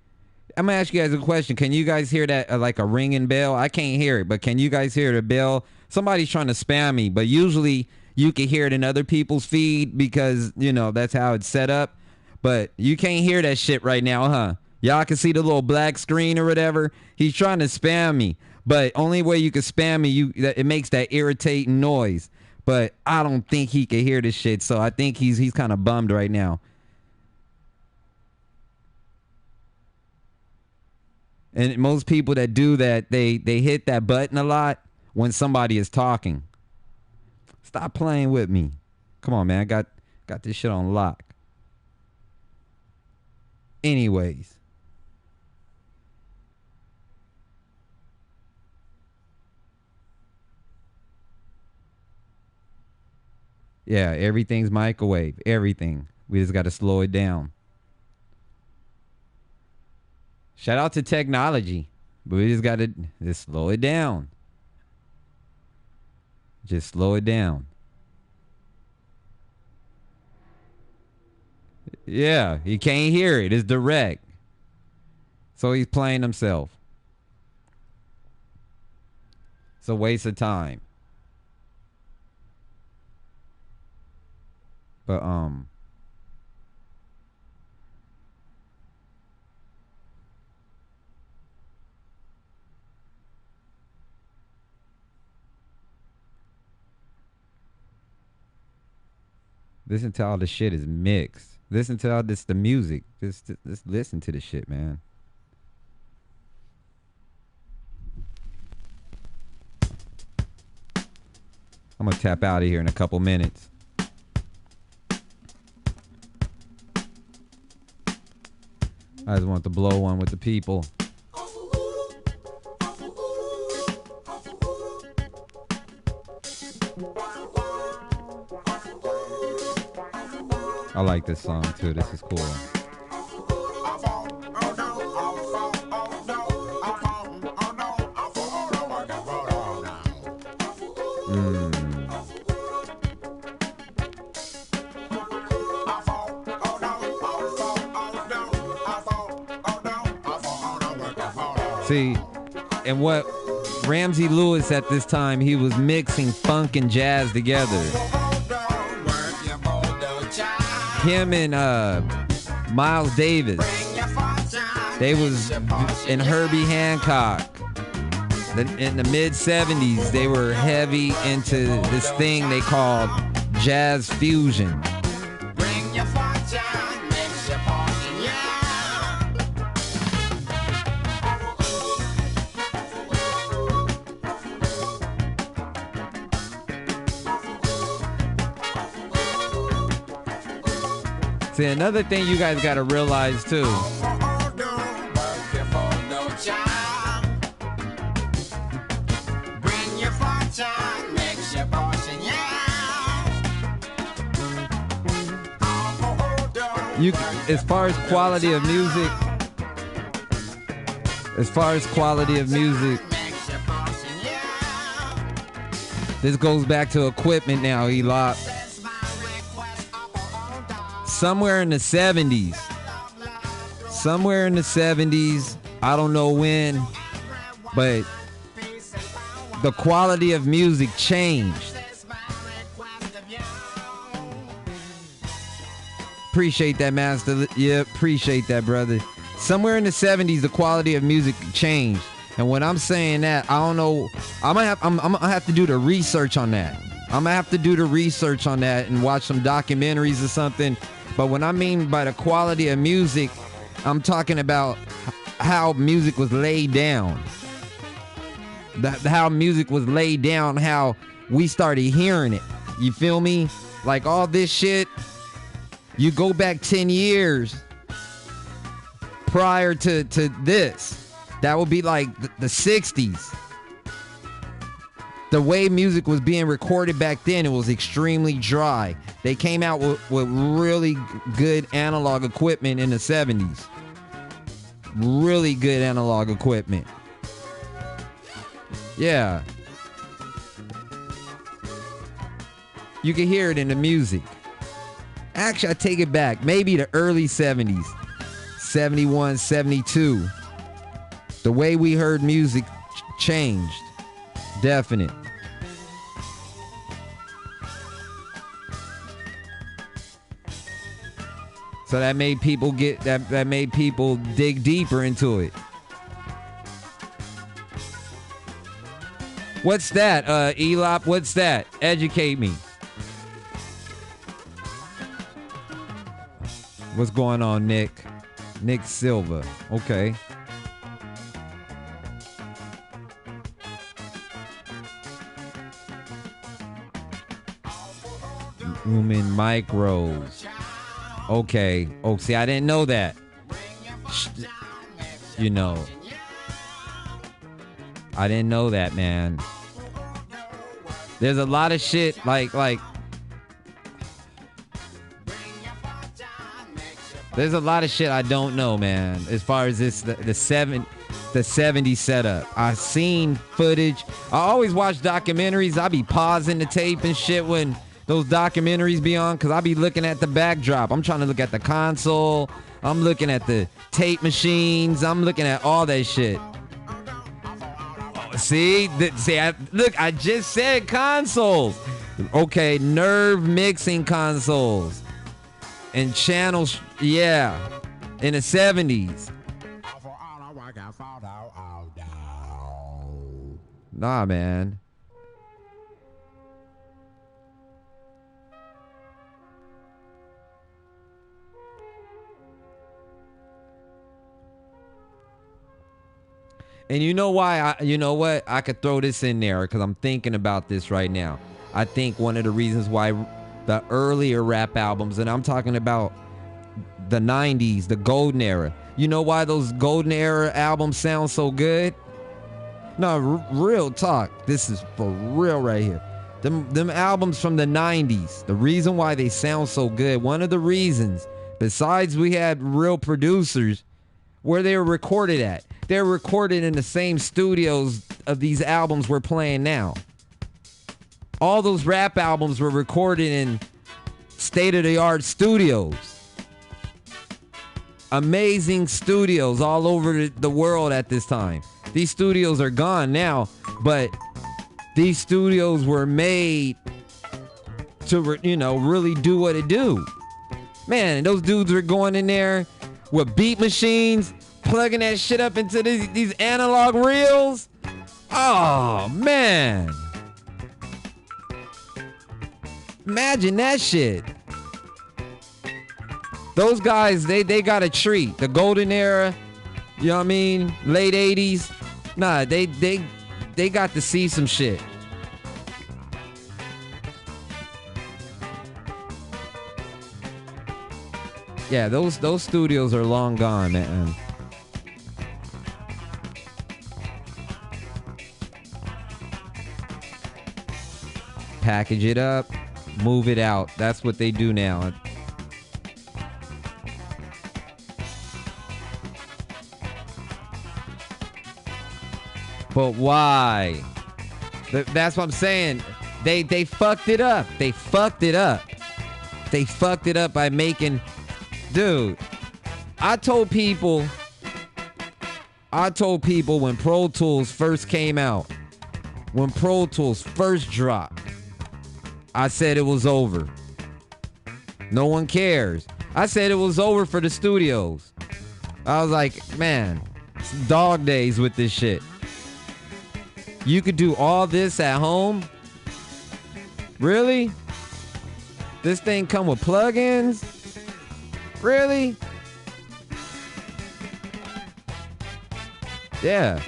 I'm going to ask you guys a question. Can you guys hear that, like a ringing bell? I can't hear it, but can you guys hear the bell? Somebody's trying to spam me, but usually you can hear it in other people's feed because, you know, that's how it's set up. But you can't hear that shit right now, huh? Y'all can see the little black screen or whatever. He's trying to spam me, but only way you can spam me, it makes that irritating noise. But I don't think he can hear this shit, so I think he's kind of bummed right now. And most people that do that, they hit that button a lot when somebody is talking. Stop playing with me. Come on, man. I got this shit on lock. Anyways. Yeah, everything's microwave. Everything. We just got to slow it down. Shout out to technology. But we just got to just slow it down. Just slow it down. Yeah, he can't hear it. It's direct. So he's playing himself. It's a waste of time. But listen to all the shit is mixed. Listen to all this, the music. Just listen to the shit, man. I'm gonna tap out of here in a couple minutes. I just want to blow one with the people. I like this song too. This is cool. See, and what Ramsey Lewis at this time, he was mixing funk and jazz together. Him and Miles Davis, they was in Herbie Hancock. In the mid 70s, they were heavy into this thing they called jazz fusion. See, another thing you guys got to realize too. As far as quality of music, this goes back to equipment now, Elop. Somewhere in the 70s, I don't know when, but the quality of music changed. Appreciate that, Master. Yeah, appreciate that, brother. Somewhere in the 70s, the quality of music changed. And when I'm saying that, I don't know. I'm gonna have to do the research on that. I'm gonna have to do the research on that and watch some documentaries or something. But when I mean by the quality of music, I'm talking about how music was laid down. How music was laid down, how we started hearing it. You feel me? Like all this shit, you go back 10 years prior to this. That would be like the 60s. The way music was being recorded back then, it was extremely dry. They came out with really good analog equipment in the 70s. Really good analog equipment. Yeah. You can hear it in the music. Actually, I take it back. Maybe the early 70s. 71, 72. The way we heard music changed. Definite. So that made people that made people dig deeper into it. What's that, Elop? What's that? Educate me. What's going on, Nick? Nick Silva. Okay. Human micros. Okay. Oh, see, I didn't know that. You know. I didn't know that, man. There's a lot of shit like there's a lot of shit I don't know, man, as far as this the 70s setup. I've seen footage. I always watch documentaries. I be pausing the tape and shit when those documentaries be on, because I be looking at the backdrop. I'm trying to look at the console. I'm looking at the tape machines. I'm looking at all that shit. See, I just said consoles. Okay, Nerve mixing consoles and channels. Yeah, in the 70s. Nah, man. And you know why? You know what? I could throw this in there because I'm thinking about this right now. I think one of the reasons why the earlier rap albums, and I'm talking about the 90s, the golden era. You know why those golden era albums sound so good? No, real talk. This is for real right here. Them albums from the 90s, the reason why they sound so good, one of the reasons, besides we had real producers, where they were recorded at. They're recorded in the same studios of these albums we're playing now. All those rap albums were recorded in state-of-the-art studios. Amazing studios all over the world at this time. These studios are gone now, but these studios were made to, really do what it do. Man, those dudes were going in there with beat machines, plugging that shit up into these analog reels. Oh, man. Imagine that shit. Those guys, they got a treat. The golden era, you know what I mean? Late 80s. Nah, they got to see some shit. Yeah, those studios are long gone, man. Package it up, move it out. That's what they do now. But why? That's what I'm saying. They fucked it up. They fucked it up. They fucked it up by making... Dude, I told people when Pro Tools first came out, when Pro Tools first dropped, I said it was over. No one cares. I said it was over for the studios. I was like, man, it's dog days with this shit. You could do all this at home? Really? This thing come with plugins? Really? Yeah.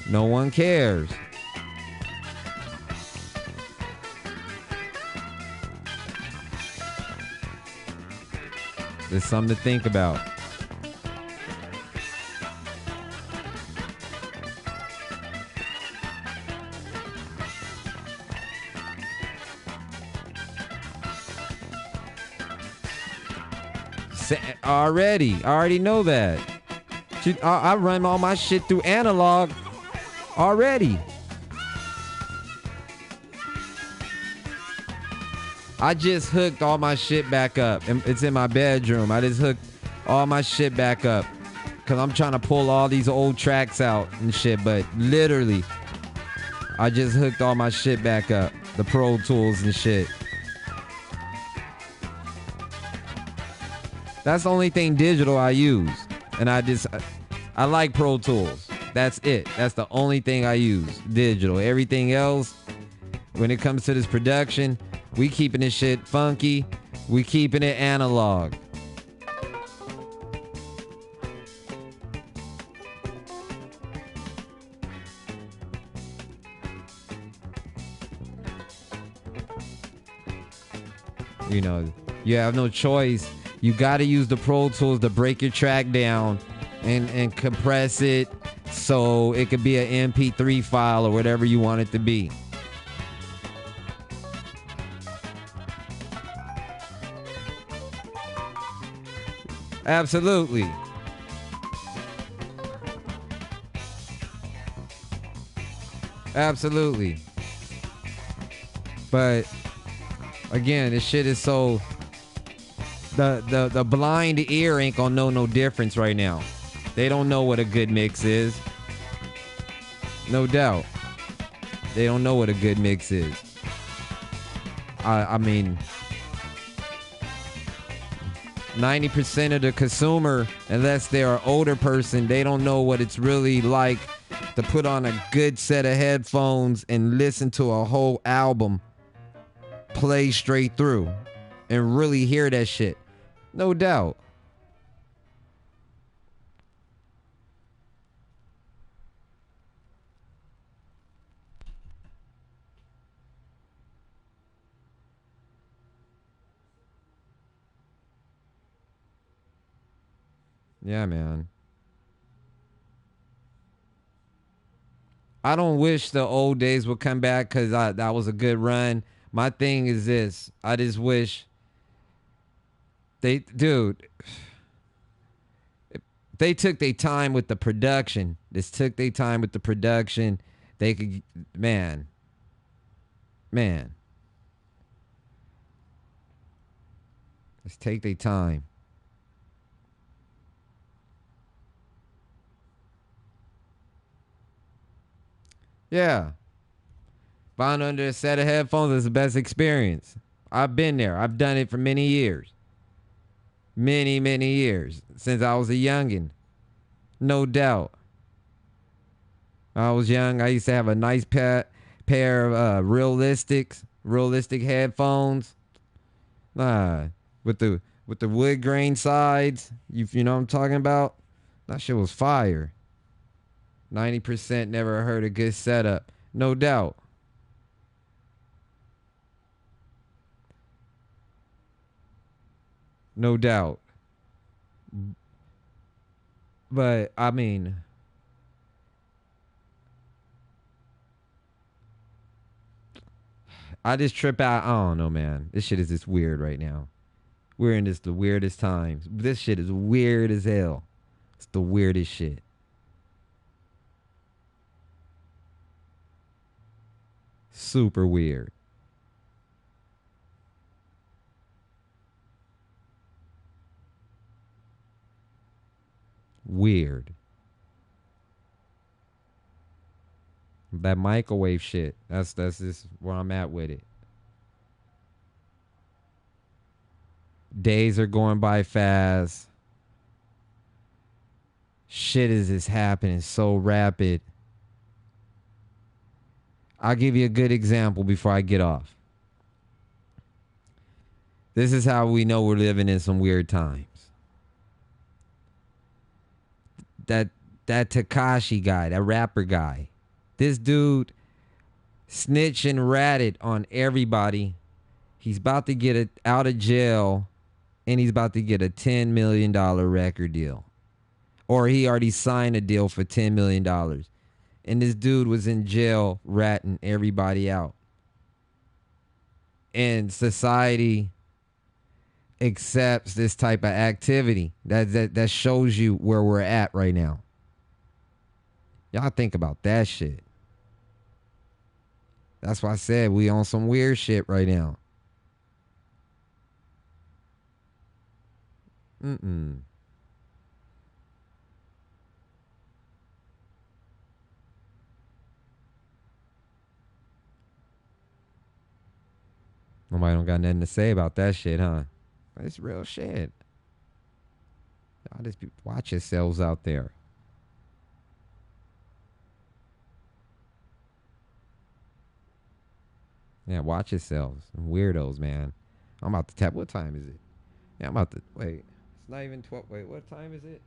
No one cares. There's something to think about. I already know that. I run all my shit through analog already. I just hooked all my shit back up. It's in my bedroom. I just hooked all my shit back up because I'm trying to pull all these old tracks out and shit. But literally, I just hooked all my shit back up. The Pro Tools and shit. That's the only thing digital I use. And I like Pro Tools. That's it. That's the only thing I use. Digital. Everything else, when it comes to this production, we keeping this shit funky. We keeping it analog. You know, you have no choice. You got to use the Pro Tools to break your track down and compress it so it could be an MP3 file or whatever you want it to be. Absolutely. Absolutely. But again, this shit is so... The blind ear ain't gonna know no difference right now. They don't know what a good mix is. No doubt. They don't know what a good mix is. I mean, 90% of the consumer, unless they're an older person, they don't know what it's really like to put on a good set of headphones and listen to a whole album play straight through and really hear that shit. No doubt. Yeah, man. I don't wish the old days would come back because that was a good run. My thing is this. I just wish they took their time with the production. They could, man. Let's take their time. Yeah. Buying under a set of headphones is the best experience. I've been there. I've done it for many years. Many, many years. Since I was a youngin'. No doubt. I was young. I used to have a nice pair of realistic headphones. With the wood grain sides. You know what I'm talking about? That shit was fire. 90% never heard a good setup. No doubt. No doubt. But, I mean, I just trip out. I don't know, man. This shit is just weird right now. We're in the weirdest times. This shit is weird as hell. It's the weirdest shit. Super weird. Weird. That microwave shit. That's just where I'm at with it. Days are going by fast. Shit is just happening so rapid. I'll give you a good example before I get off. This is how we know we're living in some weird times. That Tekashi guy, that rapper guy. This dude snitched and ratted on everybody. He's about to get out of jail, and he's about to get a $10 million record deal. Or he already signed a deal for $10 million. And this dude was in jail ratting everybody out. And society accepts this type of activity. That shows you where we're at right now. Y'all think about that shit. That's why I said we on some weird shit right now. Nobody don't got nothing to say about that shit, huh? It's real shit. Y'all just watch yourselves out there. Yeah, watch yourselves. Weirdos, man. I'm about to tap. What time is it? Yeah, I'm about to. Wait. It's not even 12. Wait, what time is it?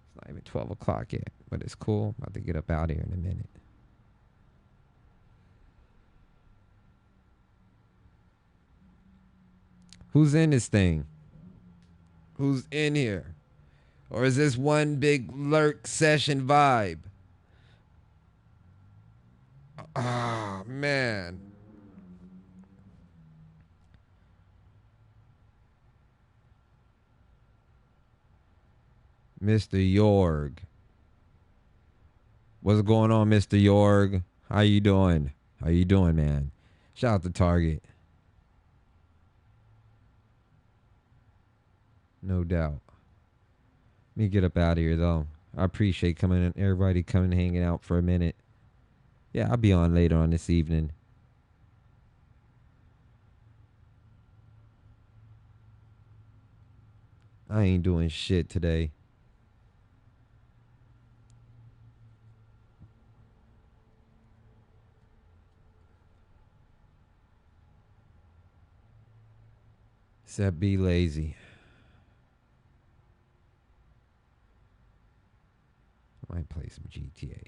It's not even 12 o'clock yet. But it's cool. I'm about to get up out here in a minute. Who's in this thing? Who's in here? Or is this one big lurk session vibe? Ah, man. Mr. Yorg. What's going on, Mr. Yorg? How you doing? How you doing, man? Shout out to Target. No doubt. Let me get up out of here, though. I appreciate everybody coming and hanging out for a minute. Yeah, I'll be on later on this evening. I ain't doing shit today. Except be lazy. I might play some GTA.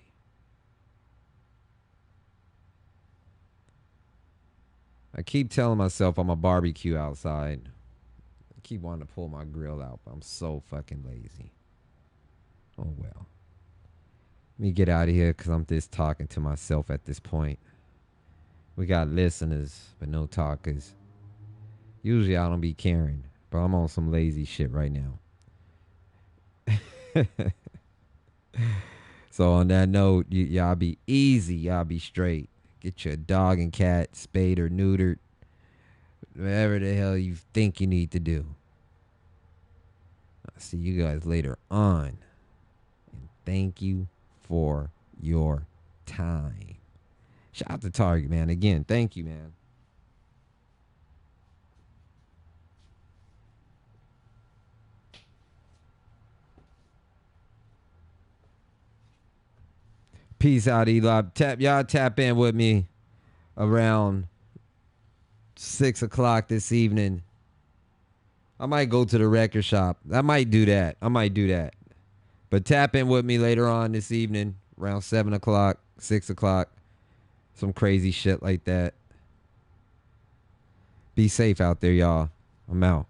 I keep telling myself I'm a barbecue outside. I keep wanting to pull my grill out, but I'm so fucking lazy. Oh well. Let me get out of here because I'm just talking to myself at this point. We got listeners, but no talkers. Usually I don't be caring, but I'm on some lazy shit right now. So on that note, y'all be easy. Y'all be straight. Get your dog and cat spayed or neutered. Whatever the hell you think you need to do. I'll see you guys later on. And thank you for your time. Shout out to Target, man. Again, thank you, man. Peace out, Eli. Y'all tap in with me around 6 o'clock this evening. I might go to the record shop. I might do that. But tap in with me later on this evening around 7 o'clock, 6 o'clock. Some crazy shit like that. Be safe out there, y'all. I'm out.